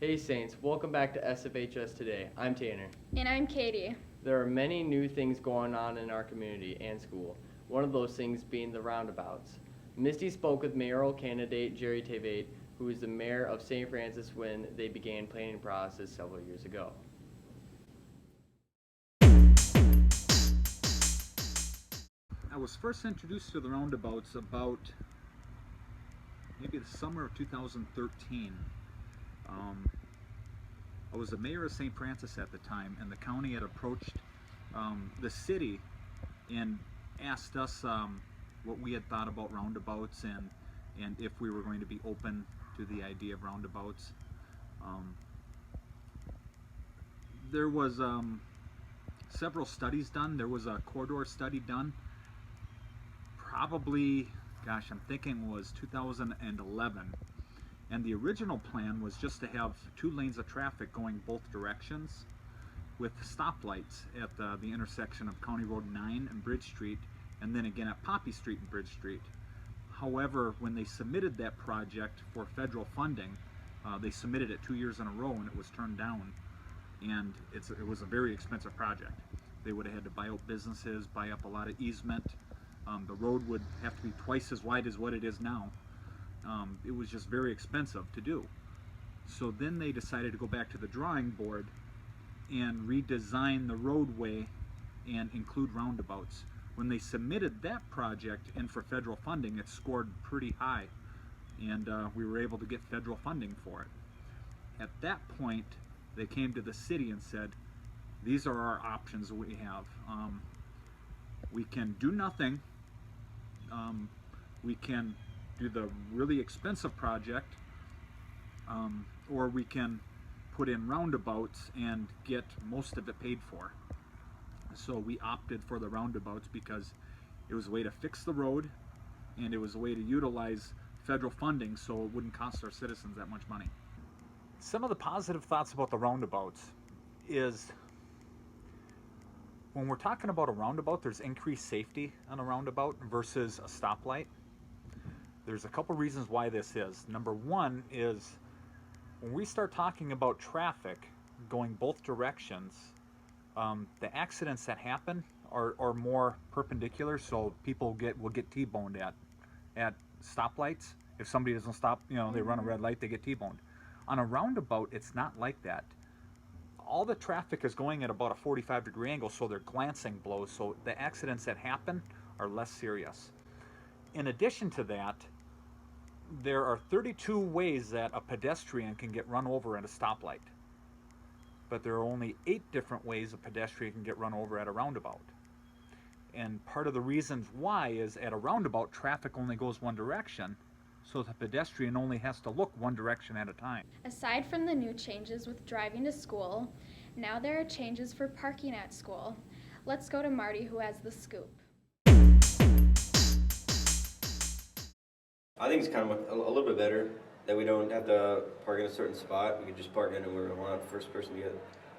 Hey Saints, welcome back to SFHS Today. I'm Tanner. And I'm Katie. There are many new things going on in our community and school, one of those things being the roundabouts. Misty spoke with mayoral candidate Jerry Tavate, who is the mayor of St. Francis when they began planning process several years ago. I was first introduced to the roundabouts about maybe the summer of 2013. I was the mayor of St. Francis at the time, and the county had approached the city and asked us what we had thought about roundabouts and if we were going to be open to the idea of roundabouts. There was several studies done. There was a corridor study done probably, gosh, I'm thinking was 2011. And the original plan was just to have 2 lanes of traffic going both directions with stoplights at the intersection of County Road 9 and Bridge Street, and then again at Poppy Street and Bridge Street. However, when they submitted that project for federal funding, they submitted it 2 years in a row and it was turned down. And it was a very expensive project. They would have had to buy out businesses, buy up a lot of easement. The road would have to be twice as wide as what it is now. It was just very expensive to do. So then they decided to go back to the drawing board and redesign the roadway and include roundabouts. When they submitted that project in for federal funding, it scored pretty high, and we were able to get federal funding for it. At that point, they came to the city and said, these are our options we have. We can do nothing. We can do the really expensive project, or we can put in roundabouts and get most of it paid for. So we opted for the roundabouts because it was a way to fix the road and it was a way to utilize federal funding so it wouldn't cost our citizens that much money. Some of the positive thoughts about the roundabouts is when we're talking about a roundabout, there's increased safety on a roundabout versus a stoplight. There's a couple reasons why this is. Number one is when we start talking about traffic going both directions, the accidents that happen are more perpendicular, so people will get T-boned at stoplights. If somebody doesn't stop, they run a red light, they get T-boned. On a roundabout, it's not like that. All the traffic is going at about a 45-degree angle, so they're glancing blows, so the accidents that happen are less serious. In addition to that, there are 32 ways that a pedestrian can get run over at a stoplight, but there are only 8 different ways a pedestrian can get run over at a roundabout. And part of the reasons why is at a roundabout, traffic only goes one direction, so the pedestrian only has to look one direction at a time. Aside from the new changes with driving to school, now there are changes for parking at school. Let's go to Marty, who has the scoop. I think it's kind of a little bit better that we don't have to park in a certain spot. We can just park in and we're not the first person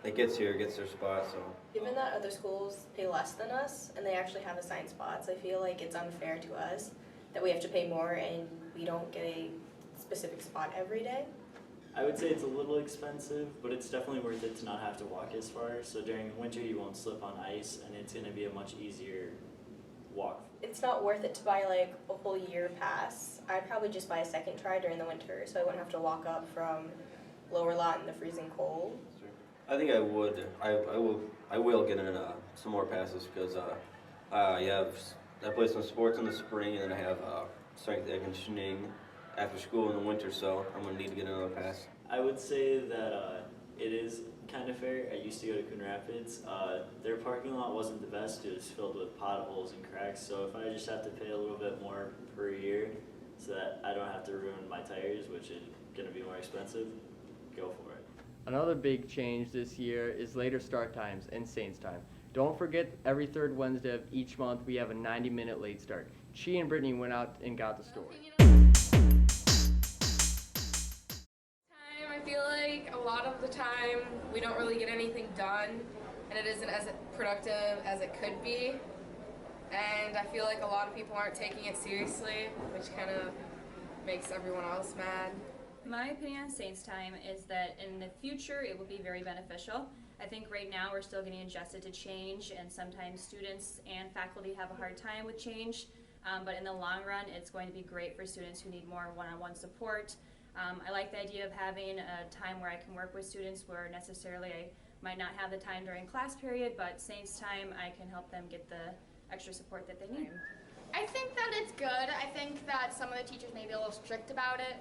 that gets here gets their spot. So, given that other schools pay less than us and they actually have assigned spots, I feel like it's unfair to us that we have to pay more and we don't get a specific spot every day. I would say it's a little expensive, but it's definitely worth it to not have to walk as far. So during the winter you won't slip on ice and it's going to be a much easier walk. It's not worth it to buy like a whole year pass. I'd probably just buy a second try during the winter so I wouldn't have to walk up from lower lot in the freezing cold. I think I would. I will get in some more passes because I play some sports in the spring and then I have strength and conditioning after school in the winter, so I'm going to need to get another pass. I would say that it is kind of fair. I used to go to Coon Rapids. Their parking lot wasn't the best. It was filled with potholes and cracks, so if I just have to pay a little bit more per year so that I don't have to ruin my tires, which is going to be more expensive, go for it. Another big change this year is later start times and Saints time. Don't forget, every third Wednesday of each month we have a 90-minute late start. She and Brittany went out and got the story. I feel like a lot of the time we don't really get anything done and it isn't as productive as it could be. And I feel like a lot of people aren't taking it seriously, which kind of makes everyone else mad. My opinion on Saints Time is that in the future it will be very beneficial. I think right now we're still getting adjusted to change, and sometimes students and faculty have a hard time with change, but in the long run it's going to be great for students who need more one-on-one support. I like the idea of having a time where I can work with students where necessarily I might not have the time during class period, but Saints Time I can help them get the extra support that they need. I think that it's good. I think that some of the teachers may be a little strict about it.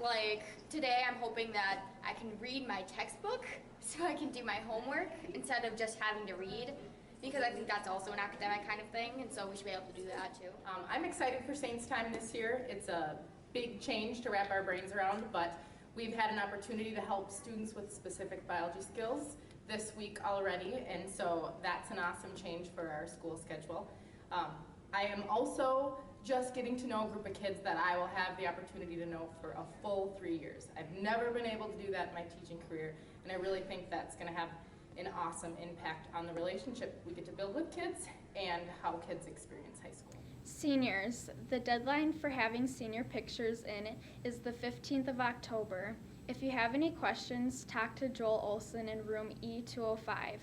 Like today I'm hoping that I can read my textbook so I can do my homework instead of just having to read, because I think that's also an academic kind of thing, and so we should be able to do that too. I'm excited for Saints Time this year. It's a big change to wrap our brains around, but we've had an opportunity to help students with specific biology skills this week already, and so that's an awesome change for our school schedule. I am also just getting to know a group of kids that I will have the opportunity to know for a full 3 years. I've never been able to do that in my teaching career, and I really think that's going to have an awesome impact on the relationship we get to build with kids and how kids experience high school. Seniors, the deadline for having senior pictures in is the 15th of October. If you have any questions, talk to Joel Olson in room E205.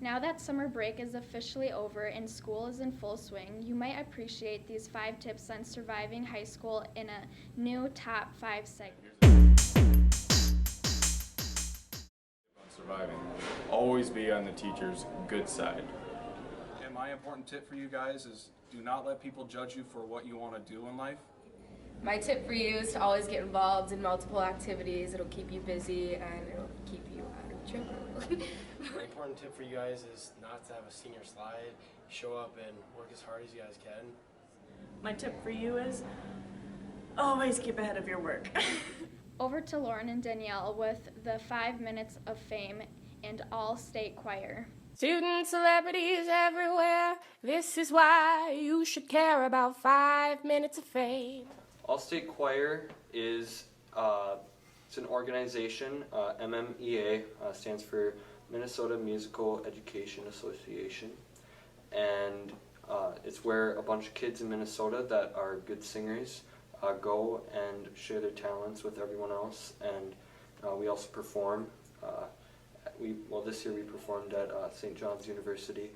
Now that summer break is officially over and school is in full swing, you might appreciate these 5 tips on surviving high school in a new top 5 segment. Surviving. Always be on the teacher's good side. And my important tip for you guys is do not let people judge you for what you want to do in life. My tip for you is to always get involved in multiple activities. It'll keep you busy and it'll keep you out of trouble. My important tip for you guys is not to have a senior slide. Show up and work as hard as you guys can. My tip for you is always keep ahead of your work. Over to Lauren and Danielle with the 5 minutes of fame and all-state choir. Student celebrities everywhere, this is why you should care about 5 minutes of fame. All-State Choir is it's an organization, MMEA, stands for Minnesota Musical Education Association, and it's where a bunch of kids in Minnesota that are good singers go and share their talents with everyone else, and we also perform. This year we performed at St. John's University.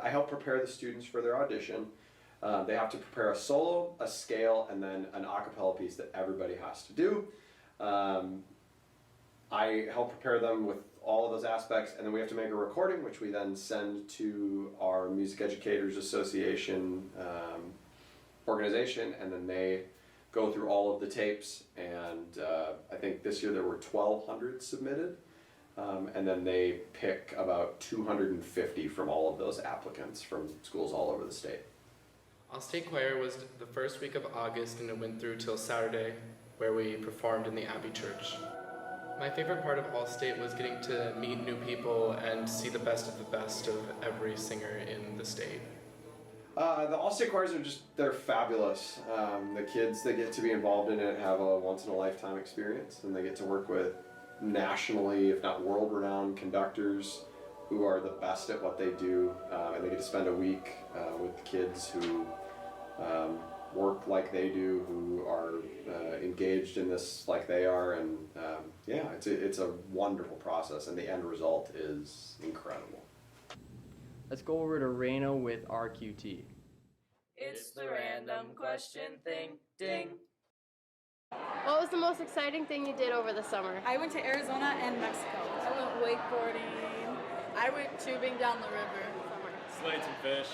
I help prepare the students for their audition. They have to prepare a solo, a scale, and then an a cappella piece that everybody has to do. I help prepare them with all of those aspects, and then we have to make a recording, which we then send to our Music Educators Association organization, and then they go through all of the tapes, and I think this year there were 1,200 submitted. And then they pick about 250 from all of those applicants from schools all over the state. All-State Choir was the first week of August, and it went through till Saturday, where we performed in the Abbey Church. My favorite part of All-State was getting to meet new people and see the best of every singer in the state. The All-State Choirs they're fabulous. The kids that get to be involved in it have a once-in-a-lifetime experience, and they get to work with nationally, if not world-renowned conductors who are the best at what they do, and they get to spend a week with kids who work like they do, who are engaged in this like they are, and it's a wonderful process, and the end result is incredible. Let's go over to Raina with RQT. It's the random question thing, ding. What was the most exciting thing you did over the summer? I went to Arizona and Mexico. I went wakeboarding. I went tubing down the river. Slayed some fish.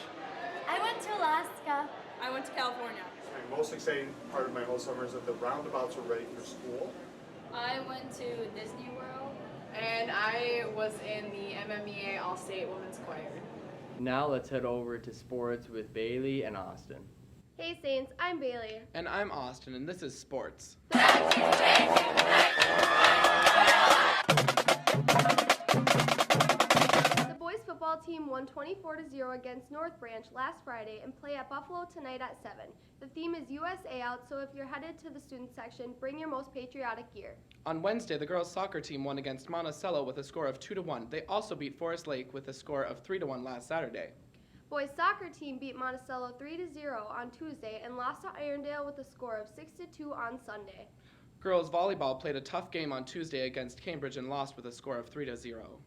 I went to Alaska. I went to California. My most exciting part of my whole summer is that the roundabouts were ready for school. I went to Disney World. And I was in the MMEA All-State Women's Choir. Now let's head over to sports with Bailey and Austin. Hey Saints, I'm Bailey. And I'm Austin, and this is Sports. The boys football team won 24-0 against North Branch last Friday and play at Buffalo tonight at 7. The theme is USA Out, so if you're headed to the student section, bring your most patriotic gear. On Wednesday, the girls' soccer team won against Monticello with a score of 2-1. They also beat Forest Lake with a score of 3-1 last Saturday. Boys soccer team beat Monticello 3-0 on Tuesday and lost to Irondale with a score of 6-2 on Sunday. Girls volleyball played a tough game on Tuesday against Cambridge and lost with a score of 3-0.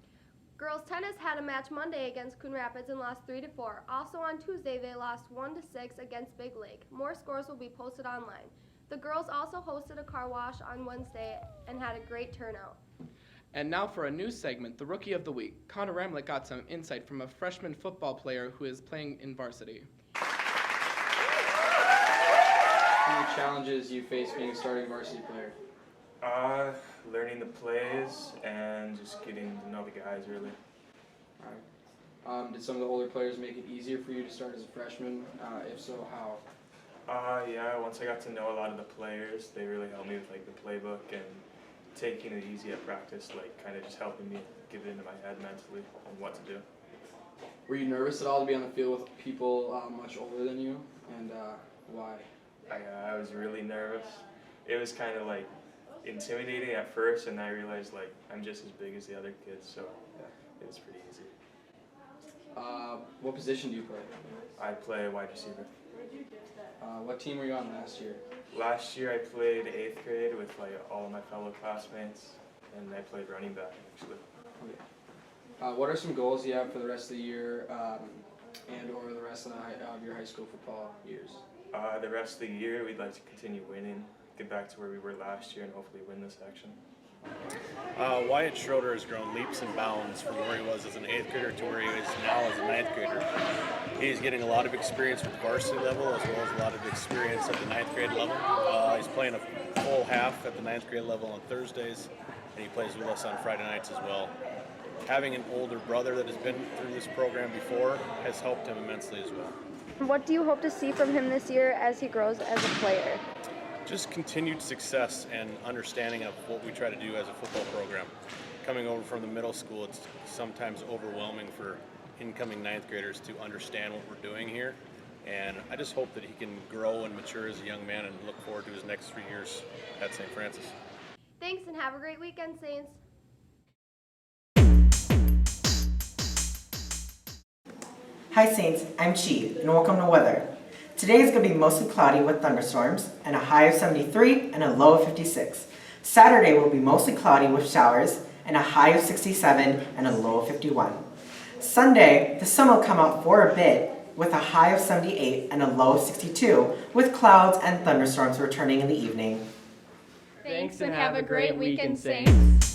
Girls tennis had a match Monday against Coon Rapids and lost 3-4. Also on Tuesday, they lost 1-6 against Big Lake. More scores will be posted online. The girls also hosted a car wash on Wednesday and had a great turnout. And now for a news segment, the Rookie of the Week. Connor Ramlett got some insight from a freshman football player who is playing in varsity. Any challenges you face being a starting varsity player? Learning the plays and just getting to know the guys, really. Alright. Did some of the older players make it easier for you to start as a freshman? If so, how? Yeah, once I got to know a lot of the players, they really helped me with like the playbook and taking it easy at practice, like kind of just helping me get it into my head mentally on what to do. Were you nervous at all to be on the field with people much older than you, and why? I was really nervous. It was kind of like intimidating at first, and I realized like I'm just as big as the other kids, so it was pretty easy. What position do you play? I play wide receiver. What team were you on last year? Last year I played 8th grade with like all of my fellow classmates, and I played running back actually. Okay. What are some goals you have for the rest of the year and or the rest of your high school football years? The rest of the year we'd like to continue winning, get back to where we were last year, and hopefully win this section. Wyatt Schroeder has grown leaps and bounds from where he was as an 8th grader to where he is now as a 9th grader. He's getting a lot of experience with varsity level as well as a lot of experience at the 9th grade level. He's playing a full half at the 9th grade level on Thursdays, and he plays with us on Friday nights as well. Having an older brother that has been through this program before has helped him immensely as well. What do you hope to see from him this year as he grows as a player? Just continued success and understanding of what we try to do as a football program. Coming over from the middle school, it's sometimes overwhelming for incoming 9th graders to understand what we're doing here. And I just hope that he can grow and mature as a young man and look forward to his next 3 years at St. Francis. Thanks and have a great weekend, Saints. Hi Saints, I'm Chi, and welcome to weather. Today is going to be mostly cloudy with thunderstorms, and a high of 73 and a low of 56. Saturday will be mostly cloudy with showers, and a high of 67 and a low of 51. Sunday, the sun will come out for a bit, with a high of 78 and a low of 62, with clouds and thunderstorms returning in the evening. Thanks and have a great weekend, Saints.